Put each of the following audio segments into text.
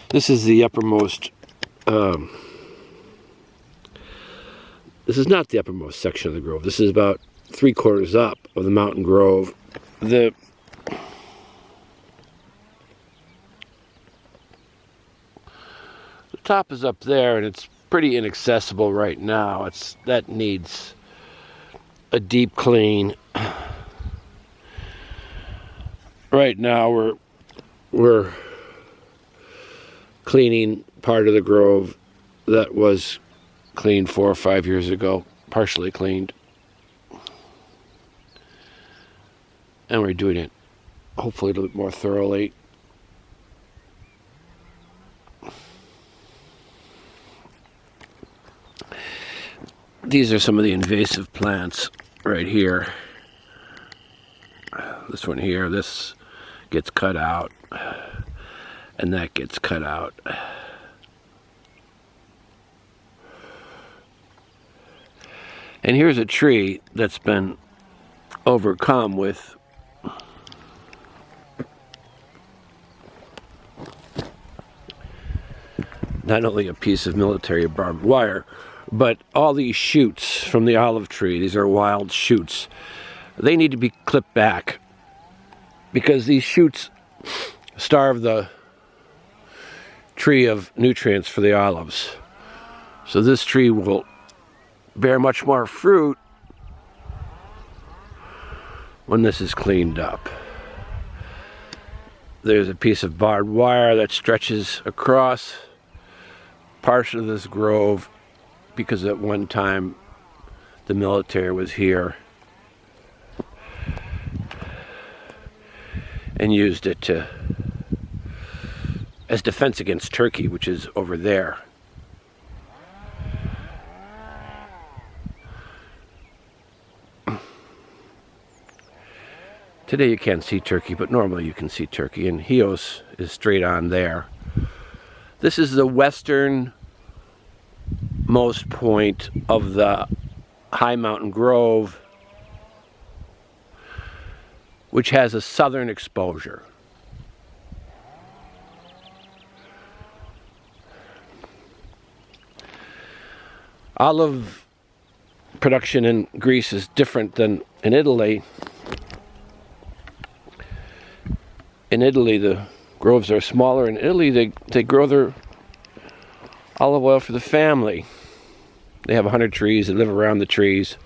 This is the uppermost, this is not the uppermost section of the grove. This is about 3/4 up of the mountain grove. The top is up there, and it's pretty inaccessible right now. That needs a deep clean. Right now we're cleaning part of the grove that was cleaned 4 or 5 years ago, partially cleaned. And we're doing it hopefully a little bit more thoroughly. These are some of the invasive plants right here. This one here, this gets cut out, and that gets cut out. And here's a tree that's been overcome with not only a piece of military barbed wire, but all these shoots from the olive tree. These are wild shoots. They need to be clipped back because these shoots starve the tree of nutrients for the olives. So this tree will bear much more fruit when this is cleaned up. There's a piece of barbed wire that stretches across parts of this grove because at one time the military was here and used it as defense against Turkey, which is over there. Today you can't see Turkey, but normally you can see Turkey, and Chios is straight on there. This is the westernmost point of the high mountain grove, which has a southern exposure. Olive production in Greece is different than in Italy. In Italy, the groves are smaller. In Italy, they grow their olive oil for the family. They have 100 trees, they live around the trees.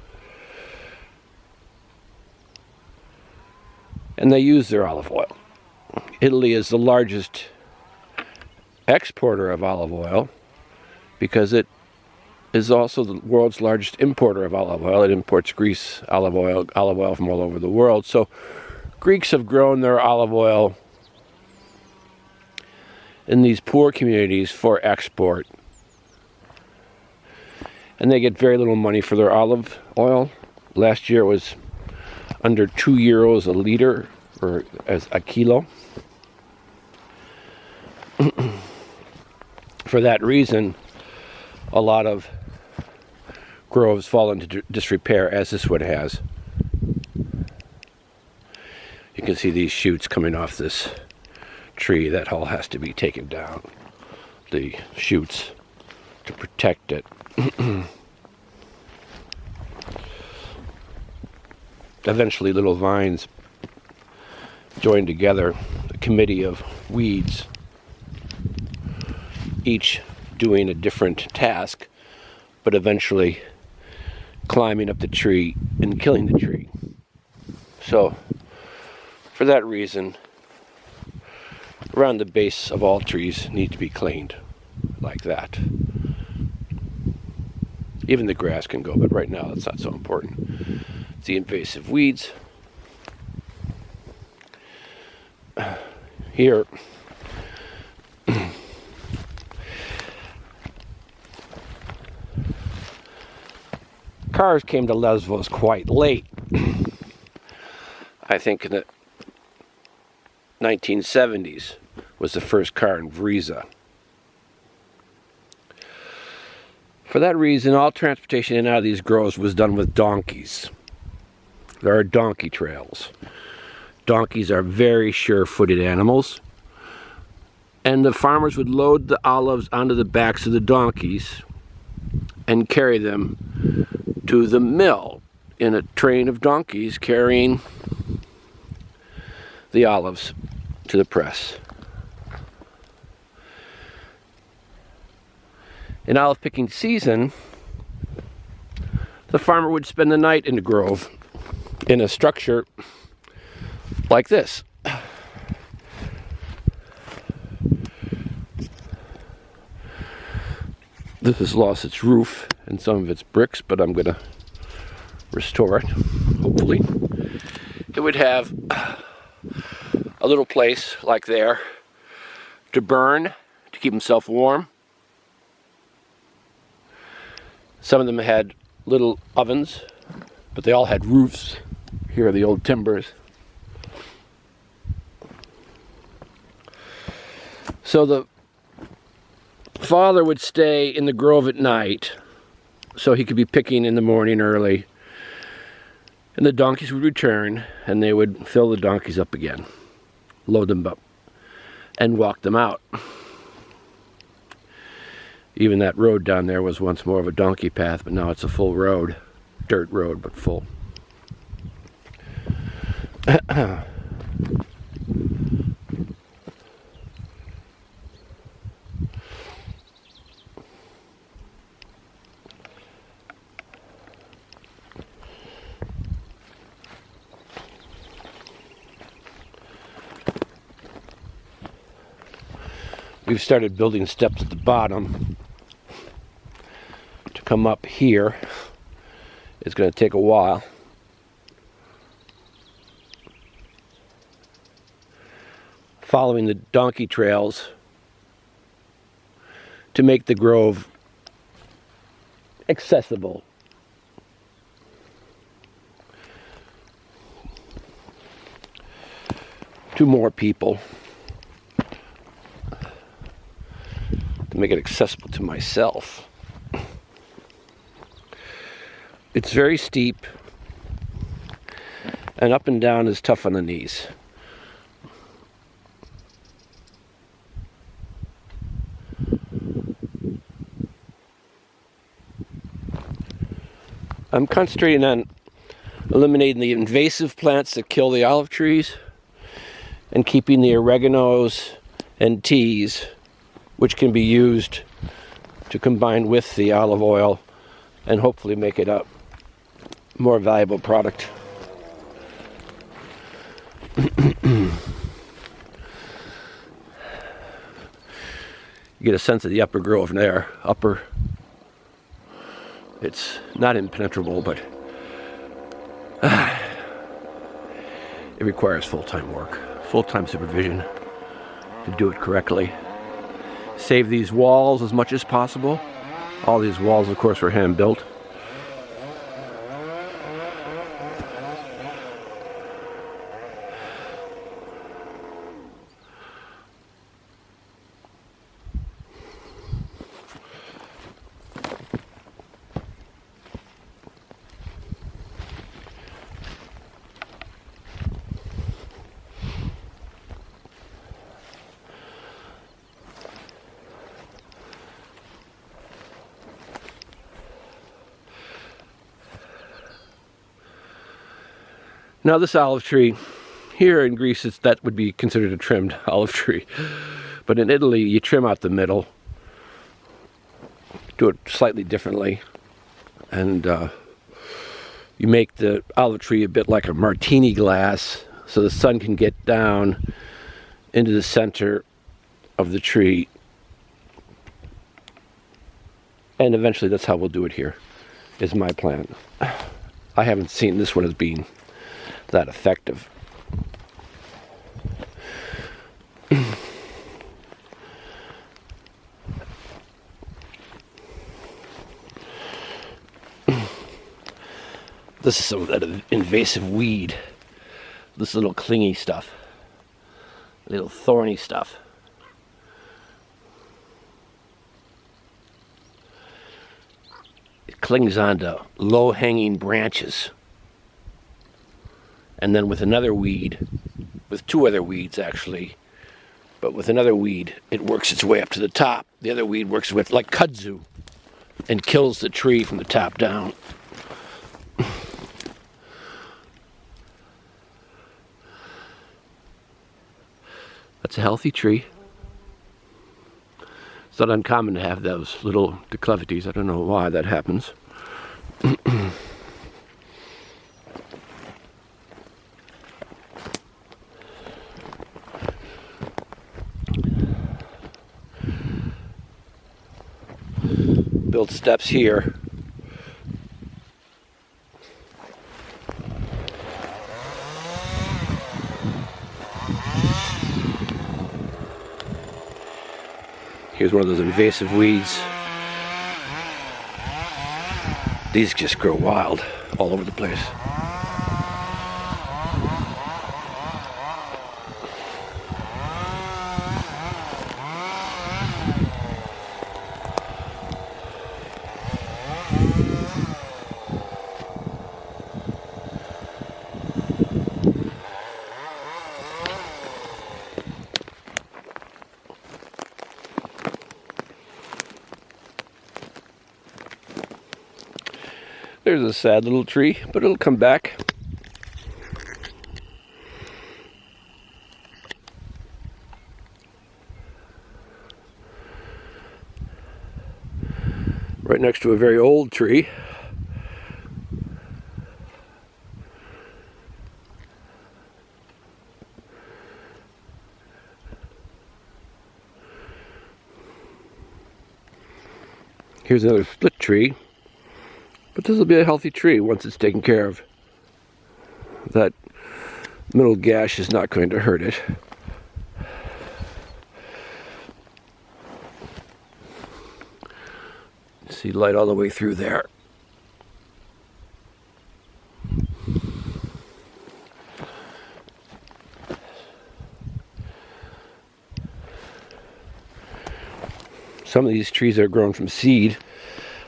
And they use their olive oil. Italy is the largest exporter of olive oil because it is also the world's largest importer of olive oil. It imports Greece olive oil from all over the world. So Greeks have grown their olive oil in these poor communities for export. And they get very little money for their olive oil. Last year it was under €2 a liter, or as a kilo. For that reason, a lot of groves fall into disrepair, as this one has. You can see these shoots coming off this tree. That all has to be taken down, the shoots, to protect it. Eventually little vines join together, a committee of weeds, each doing a different task, but eventually climbing up the tree and killing the tree. So for that reason, around the base of all trees need to be cleaned like that. Even the grass can go, but right now that's not so important. It's the invasive weeds. Here, cars came to Lesvos quite late. I think in the 1970s was the first car in Vriza. For that reason, all transportation in and out of these groves was done with donkeys. There are donkey trails. Donkeys are very sure-footed animals. And the farmers would load the olives onto the backs of the donkeys and carry them to the mill in a train of donkeys carrying the olives to the press. In olive picking season, the farmer would spend the night in the grove in a structure like this. This has lost its roof and some of its bricks, but I'm going to restore it, hopefully. It would have a little place like there to burn, to keep himself warm. Some of them had little ovens, but they all had roofs. Here are the old timbers. So the father would stay in the grove at night so he could be picking in the morning early. And the donkeys would return and they would fill the donkeys up again, load them up, and walk them out. Even that road down there was once more of a donkey path, but now it's a full road. Dirt road, but full. We've started building steps at the bottom to come up here. It's going to take a while. Following the donkey trails to make the grove accessible. To more people. To make it accessible to myself. It's very steep, and up and down is tough on the knees. I'm concentrating on eliminating the invasive plants that kill the olive trees and keeping the oreganos and teas, which can be used to combine with the olive oil and hopefully make it a more valuable product. You get a sense of the upper grove there. Upper, it's not impenetrable, but it requires full-time work, full-time supervision to do it correctly. Save these walls as much as possible. All these walls, of course, were hand-built. Now this olive tree, here in Greece, that would be considered a trimmed olive tree. But in Italy, you trim out the middle, do it slightly differently, and you make the olive tree a bit like a martini glass, so the sun can get down into the center of the tree. And eventually that's how we'll do it here, is my plan. I haven't seen this one as being that effective. This is some of that invasive weed. This little clingy stuff. Little thorny stuff. It clings onto low-hanging branches. And then with another weed, with two other weeds actually, But with another weed, it works its way up to the top. The other weed works with like kudzu and kills the tree from the top down. That's a healthy tree. It's not uncommon to have those little declivities. I don't know why that happens. Build steps here. Here's one of those invasive weeds. These just grow wild all over the place. There's a sad little tree, but it'll come back. Right next to a very old tree. Here's another split tree. But this will be a healthy tree once it's taken care of. That middle gash is not going to hurt it. See light all the way through there. Some of these trees are grown from seed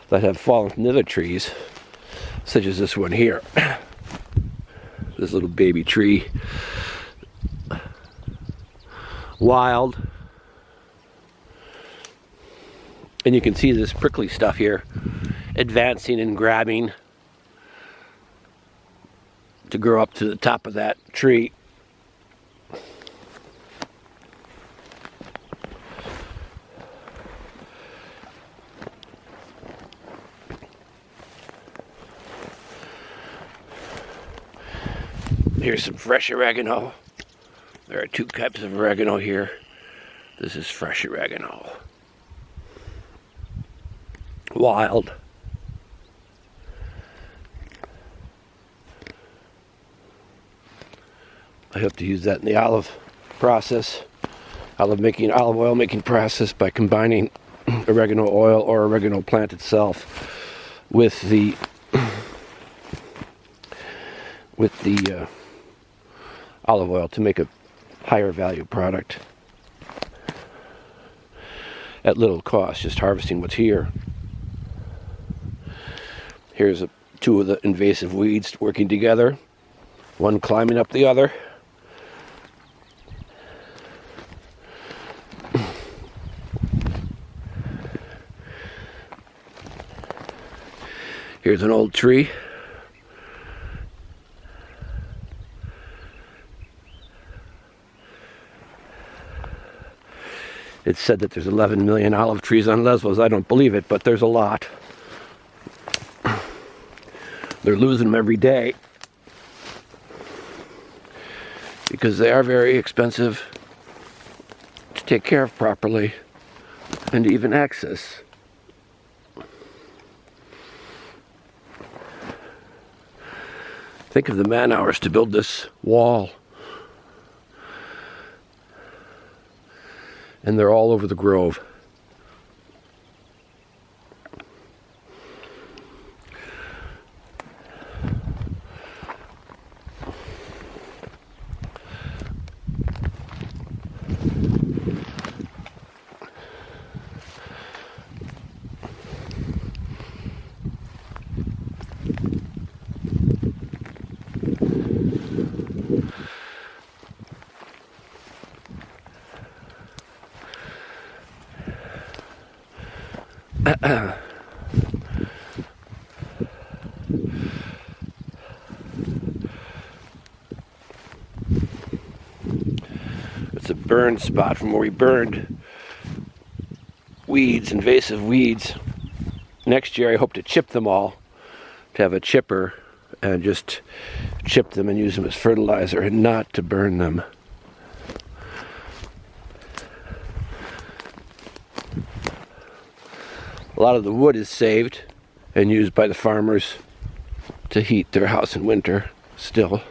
that have fallen from the other trees, such as this one here. This little baby tree. Wild. And you can see this prickly stuff here advancing and grabbing to grow up to the top of that tree. Here's some fresh oregano. There are two types of oregano here. This is fresh oregano. Wild. I hope to use that in the olive process, olive oil making process, by combining oregano oil or oregano plant itself with the olive oil to make a higher value product at little cost, just harvesting what's here. Here's two of the invasive weeds working together, one climbing up the other. Here's an old tree. It's said that there's 11 million olive trees on Lesvos. I don't believe it, but there's a lot. They're losing them every day because they are very expensive to take care of properly and to even access. Think of the man hours to build this wall. And they're all over the grove. It's a burn spot from where we burned weeds, invasive weeds. Next year I hope to chip them all, to have a chipper and just chip them and use them as fertilizer and not to burn them. A lot of the wood is saved and used by the farmers to heat their house in winter still.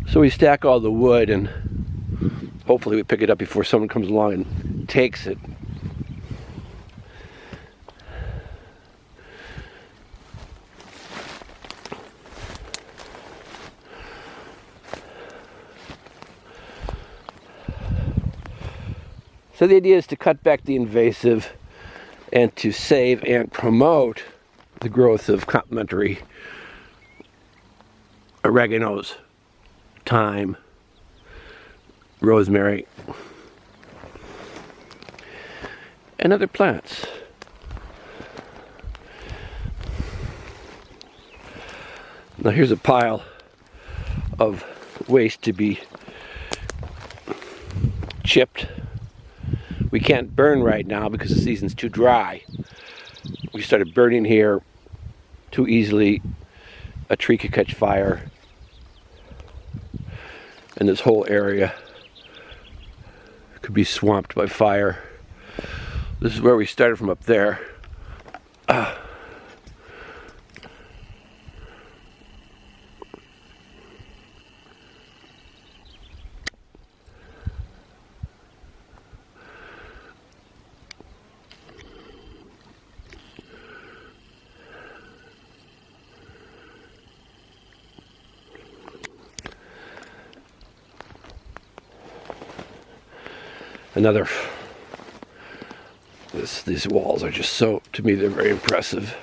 So we stack all the wood and hopefully we pick it up before someone comes along and takes it. So the idea is to cut back the invasive and to save and promote the growth of complementary oreganos, thyme, rosemary, and other plants. Now here's a pile of waste to be chipped. We can't burn right now because the season's too dry. We started burning here too easily. A tree could catch fire. And this whole area could be swamped by fire. This is where we started from up there. Another, these walls are just so, to me, they're very impressive.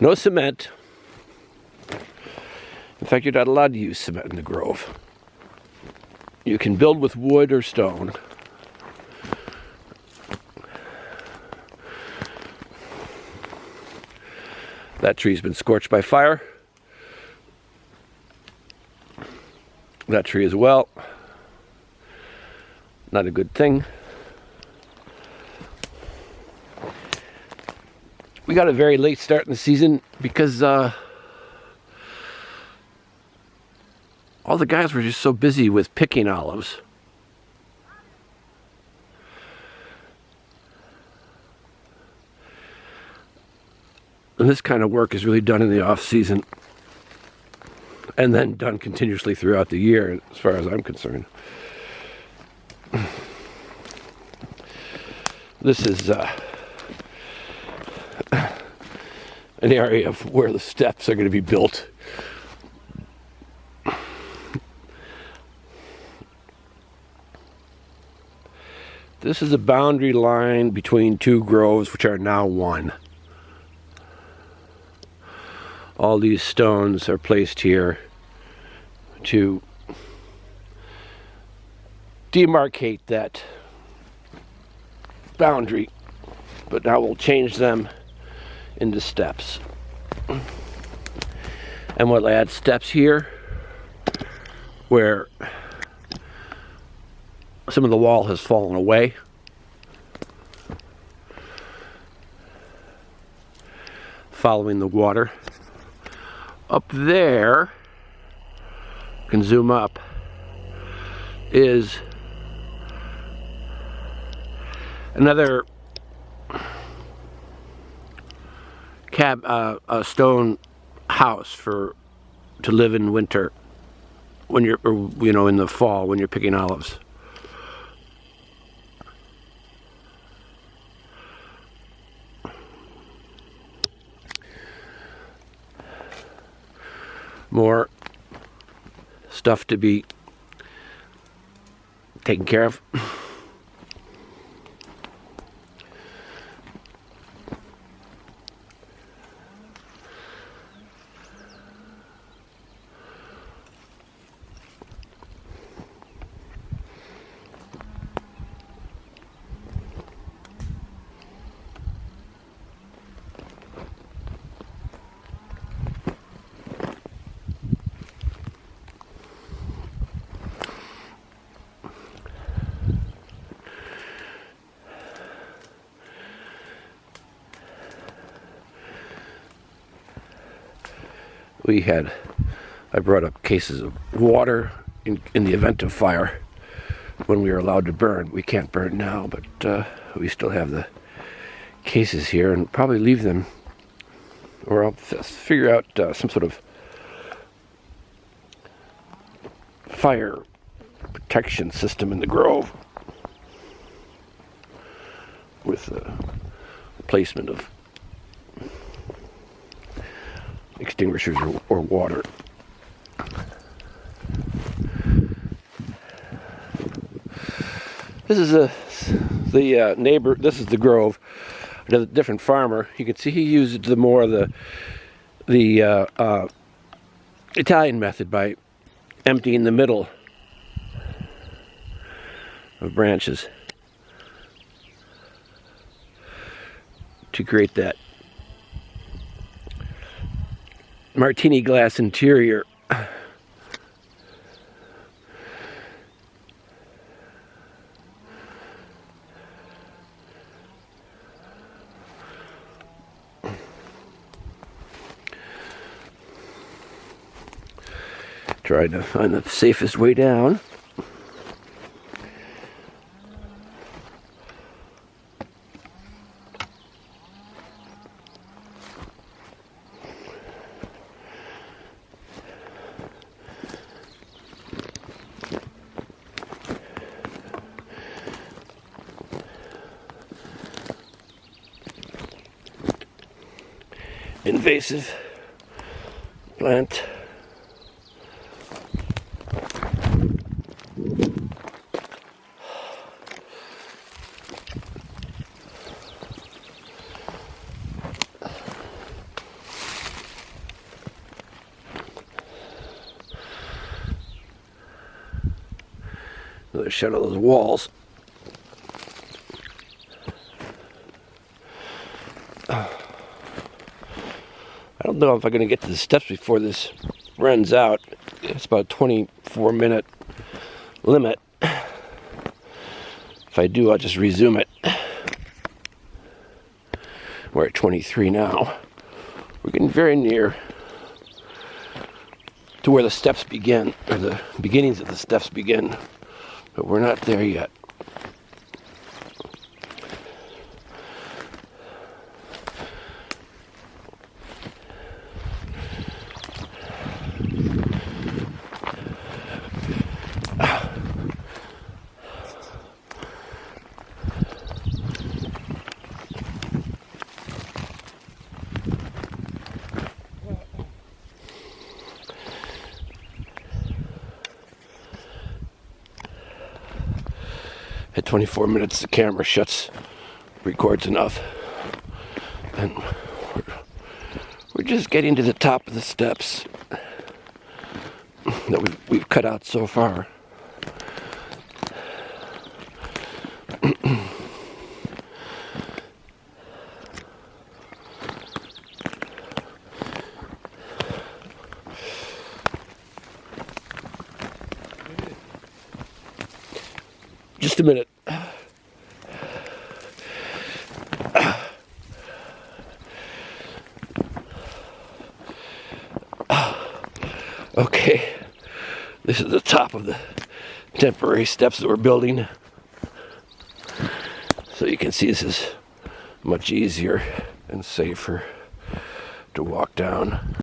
No cement. In fact, you're not allowed to use cement in the Grove. You can build with wood or stone. That tree's been scorched by fire. That tree as well. Not a good thing. We got a very late start in the season because all the guys were just so busy with picking olives. And this kind of work is really done in the off season and then done continuously throughout the year, as far as I'm concerned. This is an area of where the steps are going to be built. This is a boundary line between two groves, which are now one. All these stones are placed here to demarcate that boundary, but now we'll change them into steps. And we'll add steps here where some of the wall has fallen away. Following the water. Up there, you can zoom up, is another a stone house to live in winter when you're, or, you know, in the fall when you're picking olives. More stuff to be taken care of. I brought up cases of water in the event of fire when we were allowed to burn. We can't burn now, but we still have the cases here, and probably leave them, or I'll figure out some sort of fire protection system in the grove with placement of extinguishers or water. This is the neighbor. This is the grove. A different farmer. You can see he used the Italian method by emptying the middle of branches to create that martini glass interior. Trying to find the safest way down. Invasive plant. Another shot of those walls. I don't know if I'm going to get to the steps before this runs out. It's about a 24-minute limit. If I do, I'll just resume it. We're at 23 now. We're getting very near to where the steps begin, or the beginnings of the steps begin, but we're not there yet. At 24 minutes, the camera records enough. And we're just getting to the top of the steps that we've cut out so far. Just a minute. Okay, this is the top of the temporary steps that we're building. So you can see this is much easier and safer to walk down.